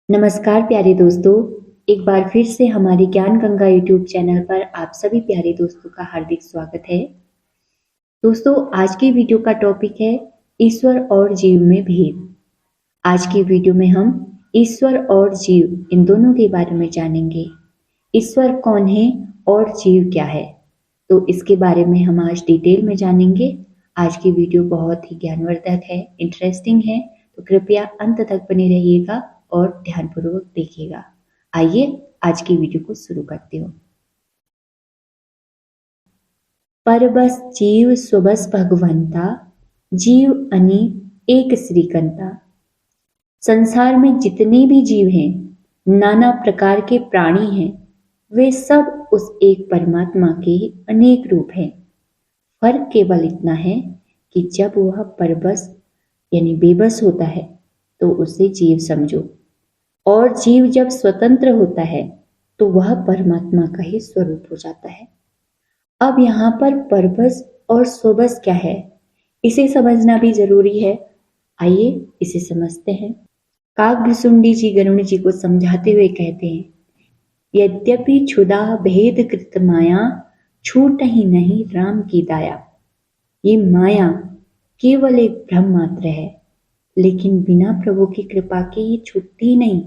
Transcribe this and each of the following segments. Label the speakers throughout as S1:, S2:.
S1: नमस्कार प्यारे दोस्तों, एक बार फिर से हमारे ज्ञान गंगा यूट्यूब चैनल पर आप सभी प्यारे दोस्तों का हार्दिक स्वागत है। दोस्तों, आज की वीडियो का टॉपिक है ईश्वर और जीव में भेद। आज की वीडियो में हम ईश्वर और जीव इन दोनों के बारे में जानेंगे। ईश्वर कौन है और जीव क्या है, तो इसके बारे में हम आज डिटेल में जानेंगे। आज की वीडियो बहुत ही ज्ञानवर्धक है, इंटरेस्टिंग है, तो कृपया अंत तक बने रहिएगा और ध्यानपूर्वक देखिएगा। आइए आज की वीडियो को शुरू करते हो। परबस जीव स्वबस भगवंता, जीव अनेक एक श्रीकंता। संसार में जितने भी जीव हैं, नाना प्रकार के प्राणी हैं, वे सब उस एक परमात्मा के अनेक रूप हैं। फर्क केवल इतना है कि जब वह परबस यानी बेबस होता है तो उसे जीव समझो, और जीव जब स्वतंत्र होता है तो वह परमात्मा का ही स्वरूप हो जाता है। अब यहाँ पर परबस और स्वबस क्या है, इसे समझना भी जरूरी है। आइए इसे समझते हैं। काकभुसुंडी जी गरुड़ जी को समझाते हुए कहते हैं, यद्यपि क्षुधा भेद कृत माया, छूट ही नहीं राम की दाया। ये माया केवल एक भ्रम मात्र है, लेकिन बिना प्रभु की कृपा के ये छूटती नहीं।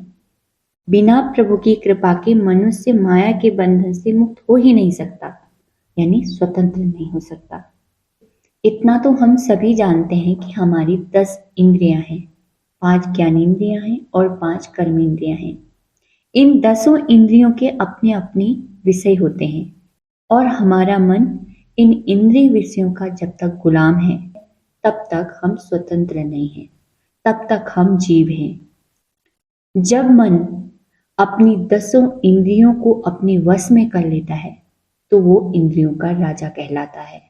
S1: बिना प्रभु की कृपा के मनुष्य माया के बंधन से मुक्त हो ही नहीं सकता, यानी स्वतंत्र नहीं हो सकता। इतना तो हम सभी जानते हैं कि हमारी 10 इंद्रियां हैं, 5 ज्ञानेंद्रियां हैं और 5 कर्मेंद्रियां हैं। इन 10 इंद्रियों के अपने अपने विषय होते हैं, और हमारा मन इन इंद्रिय विषयों का जब तक गुलाम है तब तक हम स्वतंत्र नहीं हैं, तब तक हम जीव हैं। जब मन अपनी 10 इंद्रियों को अपने वश में कर लेता है तो वो इंद्रियों का राजा कहलाता है।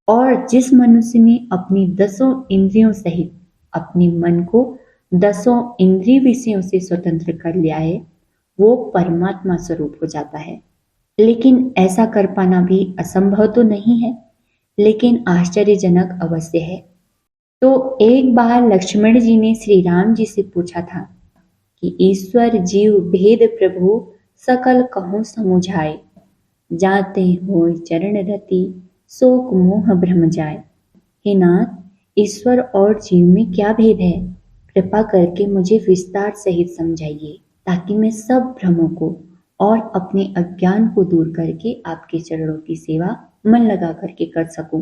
S1: और जिस मनुष्य ने अपनी 10 इंद्रियों सहित अपने मन को 10 इंद्रिय विषयों से स्वतंत्र कर लिया है, वो परमात्मा स्वरूप हो जाता है। लेकिन ऐसा कर पाना भी असंभव तो नहीं है, लेकिन आश्चर्यजनक अवश्य है। तो एक बार लक्ष्मण जी ने श्री राम जी से पूछा था कि ईश्वर जीव भेद प्रभु सकल कहूँ समुझाए, जाते हो चरण रति शोक मोह भ्रम जाए। हे नाथ, ईश्वर और जीव में क्या भेद है, कृपा करके मुझे विस्तार सहित समझाइए, ताकि मैं सब भ्रमों को और अपने अज्ञान को दूर करके आपके चरणों की सेवा मन लगा करके कर सकूं।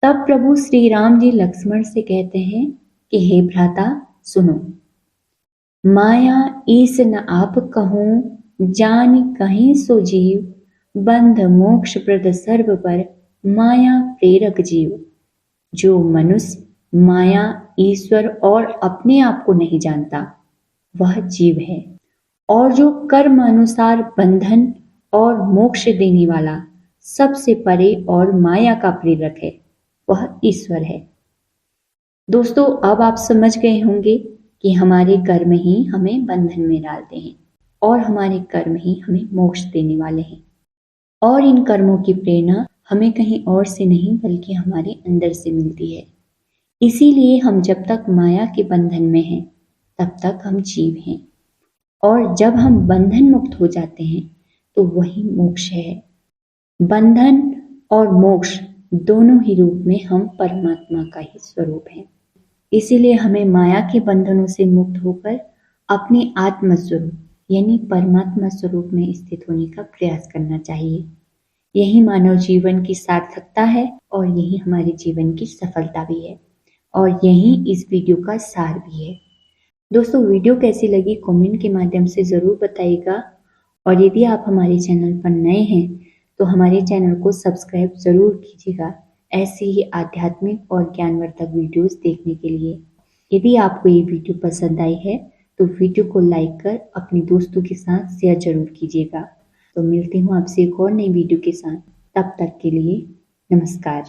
S1: तब प्रभु श्री राम जी लक्ष्मण से कहते हैं कि हे भ्राता सुनो, माया ईस न आप कहूँ, जान कहीं सो जीव, बंध मोक्ष प्रद सर्व पर माया प्रेरक जीव। जो मनुष्य माया, ईश्वर और अपने आप को नहीं जानता वह जीव है, और जो कर्म अनुसार बंधन और मोक्ष देने वाला सबसे परे और माया का प्रेरक है वह ईश्वर है। दोस्तों, अब आप समझ गए होंगे कि हमारे कर्म ही हमें बंधन में डालते हैं और हमारे कर्म ही हमें मोक्ष देने वाले हैं, और इन कर्मों की प्रेरणा हमें कहीं और से नहीं बल्कि हमारे अंदर से मिलती है। इसीलिए हम जब तक माया के बंधन में हैं तब तक हम जीव हैं, और जब हम बंधन मुक्त हो जाते हैं तो वही मोक्ष है। बंधन और मोक्ष दोनों ही रूप में हम परमात्मा का ही स्वरूप हैं। इसीलिए हमें माया के बंधनों से मुक्त होकर अपने आत्म स्वरूप यानी परमात्मा स्वरूप में स्थित होने का प्रयास करना चाहिए। यही मानव जीवन की सार्थकता है और यही हमारे जीवन की सफलता भी है, और यही इस वीडियो का सार भी है। दोस्तों, वीडियो कैसी लगी कमेंट के माध्यम से ज़रूर बताइएगा, और यदि आप हमारे चैनल पर नए हैं तो हमारे चैनल को सब्सक्राइब ज़रूर कीजिएगा, ऐसी ही आध्यात्मिक और ज्ञानवर्धक वीडियोस देखने के लिए। यदि आपको ये वीडियो पसंद आई है तो वीडियो को लाइक कर अपने दोस्तों के साथ शेयर जरूर कीजिएगा। तो मिलती हूँ आपसे एक और नई वीडियो के साथ, तब तक के लिए नमस्कार।